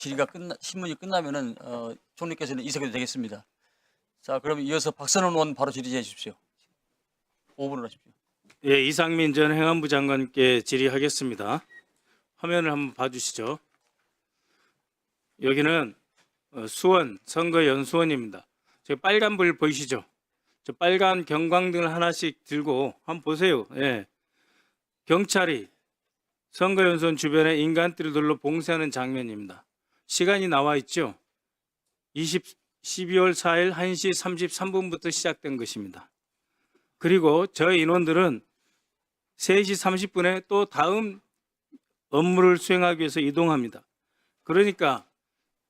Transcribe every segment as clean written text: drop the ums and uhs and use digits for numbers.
질의가 신문이 끝나면은 총리께서는 이석해도 되겠습니다. 자, 그럼 이어서 박선원 의원 바로 질의해 주십시오. 5분을 하십시오. 예, 이상민 전 행안부 장관께 질의하겠습니다. 화면을 한번 봐주시죠. 여기는 수원 선거연수원입니다. 저 빨간불 보이시죠? 저 빨간 경광등을 하나씩 들고 한번 보세요. 예. 경찰이 선거연수원 주변에 인간들을 둘러 봉쇄하는 장면입니다. 시간이 나와 있죠? 12월 4일 1시 33분부터 시작된 것입니다. 그리고 저희 인원들은 3시 30분에 또 다음 업무를 수행하기 위해서 이동합니다. 그러니까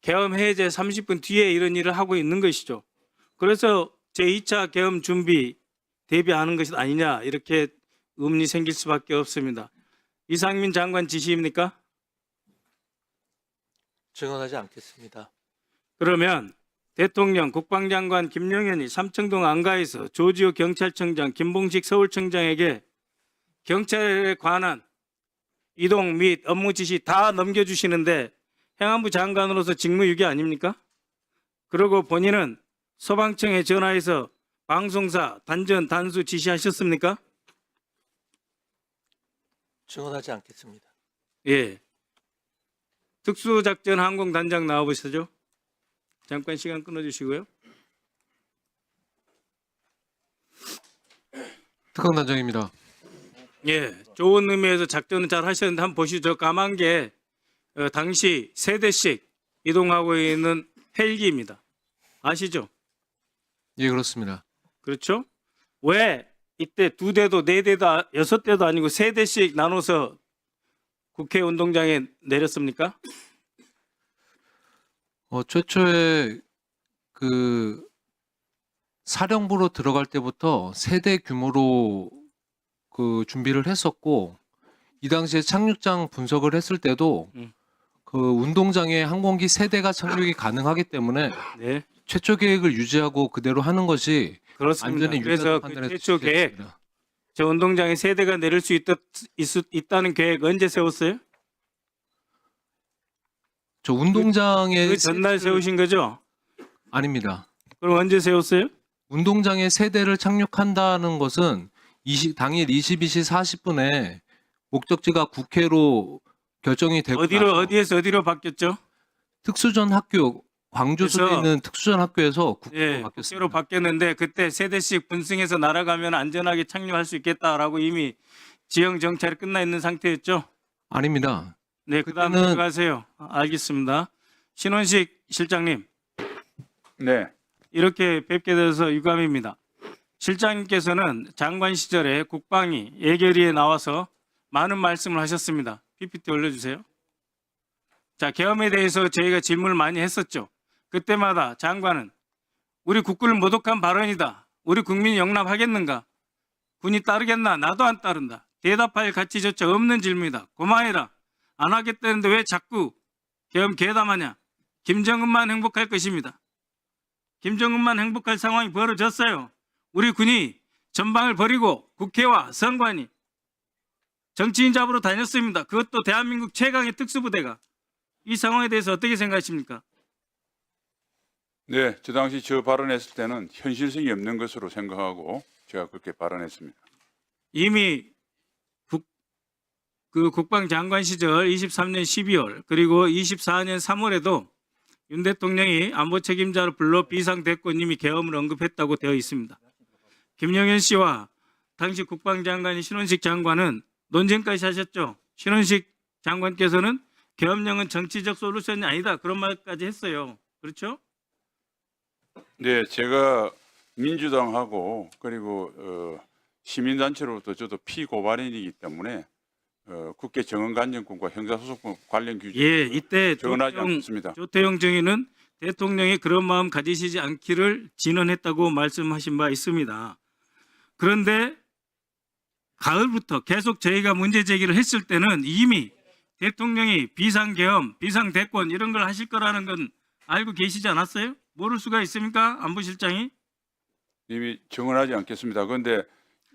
계엄 해제 30분 뒤에 이런 일을 하고 있는 것이죠. 그래서 제2차 계엄 준비 대비하는 것이 아니냐 이렇게 의문이 생길 수밖에 없습니다. 이상민 장관 지시입니까? 증언하지 않겠습니다. 그러면 대통령, 국방장관 김영현이 삼청동 안가에서 조지호 경찰청장, 김봉식 서울청장에게 경찰에 관한 이동 및 업무 지시 다 넘겨주시는데 행안부 장관으로서 직무유기 아닙니까? 그리고 본인은 소방청에 전화해서 방송사 단전 단수 지시하셨습니까? 증언하지 않겠습니다. 예. 특수작전 항공단장 나와보시죠. 잠깐 시간 끊어주시고요. 특강단장입니다. 예, 좋은 의미에서 작전을 잘 하셨는데 한번 보시죠. 까만 게 당시 3대씩 이동하고 있는 헬기입니다. 아시죠? 예, 그렇습니다. 그렇죠? 왜 이때 2대도 4대도 6대도 아니고 3대씩 나눠서 국회 운동장에 내렸습니까? 최초에 그 사령부로 들어갈 때부터 세대 규모로 그 준비를 했었고, 이 당시에 착륙장 분석을 했을 때도 그 운동장에 항공기 3대가 착륙이 가능하기 때문에 네, 최초 계획을 유지하고 그대로 하는 것이 그렇습니다. 안전에 그래서 유리하다고 그 판단해서 최초 계획, 지시했습니다. 저 운동장에 3대가 내릴 수 있다는 계획 언제 세웠어요? 저 운동장에 그 전날 세우신 거죠? 아닙니다. 그럼 언제 세웠어요? 운동장에 3대를 착륙한다는 것은 당일 22시 40분에 목적지가 국회로 결정이 되고 나서 어디에서 어디로 바뀌었죠? 특수전 학교, 광주시에 그래서- 있는 특수전 학교에서 국회로 예, 바뀌었습니다. 국회로 바뀌었는데 그때 3대씩 분승해서 날아가면 안전하게 착륙할 수 있겠다라고 이미 지형 정찰이 끝나 있는 상태였죠? 아닙니다. 네, 그다음 그때는- 들어가세요. 알겠습니다. 신원식 실장님, 네, 이렇게 뵙게 돼서 유감입니다. 실장님께서는 장관 시절에 국방위 예결위에 나와서 많은 말씀을 하셨습니다. PPT 올려주세요. 자, 계엄에 대해서 저희가 질문을 많이 했었죠. 그때마다 장관은 우리 국군을 모독한 발언이다. 우리 국민이 용납하겠는가? 군이 따르겠나? 나도 안 따른다. 대답할 가치조차 없는 질문이다. 고마해라. 안 하겠다는데 왜 자꾸 계엄 계담하냐? 김정은만 행복할 것입니다. 김정은만 행복할 상황이 벌어졌어요. 우리 군이 전방을 버리고 국회와 선관위 정치인 잡으러 다녔습니다. 그것도 대한민국 최강의 특수부대가. 이 상황에 대해서 어떻게 생각하십니까? 네, 저 당시 저 발언했을 때는 현실성이 없는 것으로 생각하고 제가 그렇게 발언했습니다. 이미 국방장관 시절 23년 12월 그리고 24년 3월에도 윤 대통령이 안보 책임자를 불러 비상대권님이 계엄을 언급했다고 되어 있습니다. 김영현 씨와 당시 국방장관인 신원식 장관은 논쟁까지 하셨죠. 신원식 장관께서는 계엄령은 정치적 솔루션이 아니다 그런 말까지 했어요. 그렇죠? 네, 제가 민주당하고 그리고 시민단체로부터 저도 피고발인이기 때문에 국회 정언관정권과 형사소송법 관련 규정 예, 이때 정언하지 않겠습니다. 조태용 정의는 대통령이 그런 마음 가지시지 않기를 진언했다고 말씀하신 바 있습니다. 그런데 가을부터 계속 저희가 문제 제기를 했을 때는 이미 대통령이 비상계엄, 비상대권 이런 걸 하실 거라는 건 알고 계시지 않았어요? 모를 수가 있습니까? 안보실장이? 이미 정언하지 않겠습니다. 그런데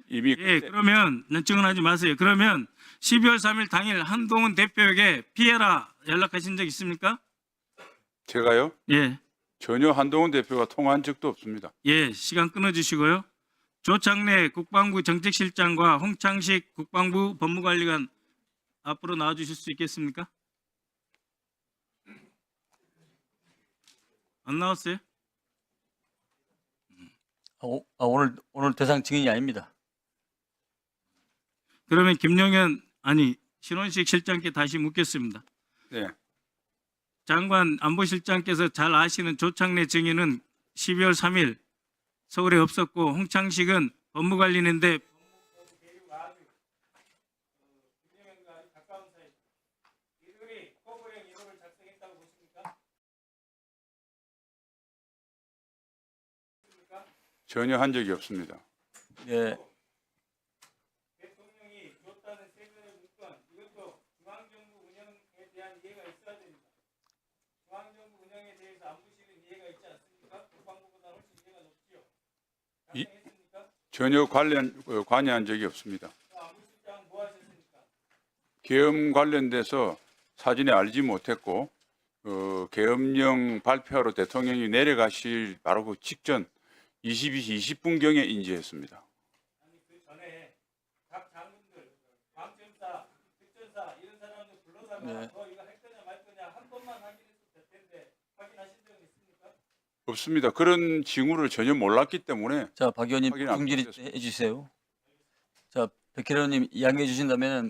이미 예, 그러면 증언하지 마세요. 그러면 12월 3일 당일 한동훈 대표에게 피해라 연락하신 적 있습니까? 제가요? 예, 전혀 한동훈 대표가 통화한 적도 없습니다. 예, 시간 끊어주시고요. 조창래 국방부 정책실장과 홍창식 국방부 법무관리관 앞으로 나와주실 수 있겠습니까? 안 나왔어요? 오늘 대상 증인이 아닙니다. 그러면 김용현 아니 신원식 실장께 다시 묻겠습니다. 네. 장관 안보실장께서 잘 아시는 조창래 증인은 12월 3일 서울에 없었고 홍창식은 법무관리인데 전혀 한 적이 없습니다. 예, 대통령이 줬다는 세금의 문건 이것도 중앙정부 운영에 대한 이해가 있어야 됩니다. 중앙정부 운영에 대해서 안보실은 이해가 있지 않습니까? 국방부보다 훨씬 이해가 높지요. 작성했습니까? 전혀 관여한 적이 없습니다. 안보실장 뭐 하셨습니까? 계엄 관련돼서 사전에 알지 못했고 계엄령 발표하러 대통령이 내려가실 바로 그 직전 22시 20분경에 인지했습니다. 아니 그 전에 각 장군들, 방점사, 특전사 이런 사람들 불러다가 네. 너 이거 할 거냐 말 거냐 한 번만 확인했을 텐데 확인하신 적은 있습니까? 없습니다. 그런 징후를 전혀 몰랐기 때문에 자, 박 의원님 확인 안 중질이 됐습니다. 해주세요. 자, 백혜련님 이야기해 주신다면